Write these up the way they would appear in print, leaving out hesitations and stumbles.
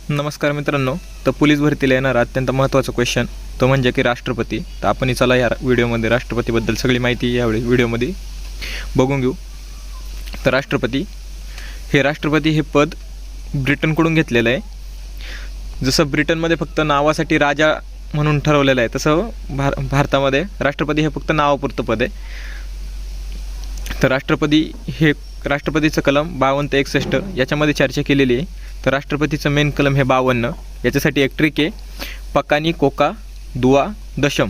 नमस्कार मित्रांनो. तर पोलीस भरतीला येणारा अत्यंत महत्त्वाचा क्वेश्चन तो म्हणजे की राष्ट्रपती. तर आपण चला या व्हिडिओमध्ये राष्ट्रपतीबद्दल सगळी माहिती यावेळी व्हिडिओमध्ये बघून घेऊ. तर राष्ट्रपती हे पद ब्रिटनकडून घेतलेलं आहे. जसं ब्रिटनमध्ये फक्त नावासाठी राजा म्हणून ठरवलेलं आहे, तसं भारतामध्ये राष्ट्रपती हे फक्त नावापुरतं पद आहे. तर राष्ट्रपतीचं कलम 52 ते 61 याच्यामध्ये चर्चा केलेली आहे. तर राष्ट्रपतीचं मेन कलम हे 52. याच्यासाठी एक ट्रिक आहे, पकानी कोका दुआ दशम.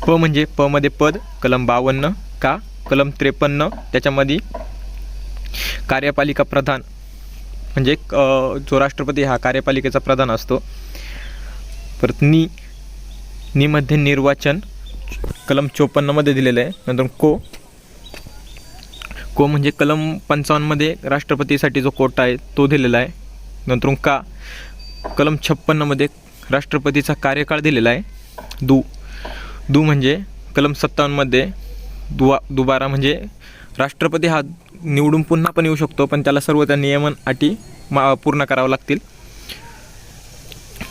म्हणजे मध्ये पद कलम 52, का कलम 53 त्याच्यामध्ये कार्यपालिका प्रधान म्हणजे जो राष्ट्रपती हा कार्यपालिकेचा प्रधान असतो. परत नी मध्ये निर्वाचन कलम 54 मध्ये दिलेलं आहे. नंतर को म्हणजे कलम 55 मध्ये राष्ट्रपतीसाठी जो कोटा आहे तो दिलेला आहे. नंतर कलम 56 मध्ये राष्ट्रपतीचा कार्यकाळ दिलेला आहे. दू म्हणजे कलम 57 मध्ये दुबारा म्हणजे राष्ट्रपती हा निवडून पुन्हा पण येऊ शकतो, पण त्याला सर्व त्या नियमन अटी पूर्ण करावं लागतील.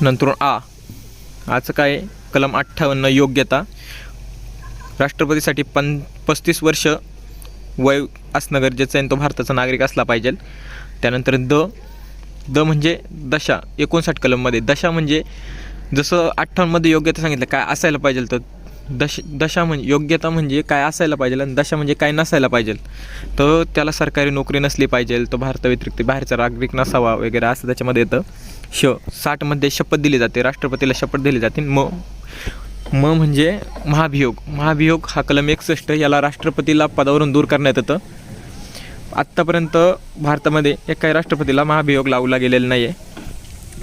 नंतर आचं काय कलम 58 योग्यता. राष्ट्रपतीसाठी 35 वर्ष वय असणं गरजेचं आहे, तो भारताचा नागरिक असला पाहिजे. त्यानंतर द म्हणजे दशा. 59 कलममध्ये दशा म्हणजे जसं 58 मध्ये योग्यता सांगितलं काय असायला पाहिजे, तर दशा म्हणजे योग्यता म्हणजे काय असायला पाहिजे आणि दशा म्हणजे काय नसायला पाहिजे. तर त्याला सरकारी नोकरी नसली पाहिजे, तो भारताव्यतिरिक्त बाहेरचा नागरिक नसावा वगैरे असं त्याच्यामध्ये येतं. 60 मध्ये शपथ दिली जाते, राष्ट्रपतीला शपथ दिली जाते. म्हणजे महाभियोग हा कलम 61. याला राष्ट्रपतीला पदावरून दूर करण्यात येतं. आत्तापर्यंत भारतामध्ये एकाही राष्ट्रपतीला महाभियोग लावला गेलेला नाही आहे.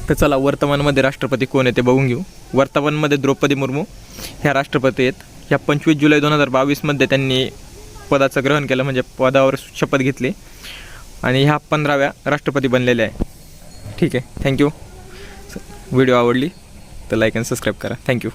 तर चला वर्तमानमध्ये राष्ट्रपती कोण आहे ते बघून घेऊ. वर्तमानमध्ये द्रौपदी मुर्मू ह्या राष्ट्रपती आहेत. ह्या 25 जुलै 2022 मध्ये त्यांनी पदाचं ग्रहण केलं, म्हणजे पदावर शपथ घेतली आणि ह्या 15व्या राष्ट्रपती बनलेल्या आहे. ठीक आहे, थँक्यू. व्हिडिओ आवडली तर लाईक आणि सबस्क्राईब करा. थँक्यू.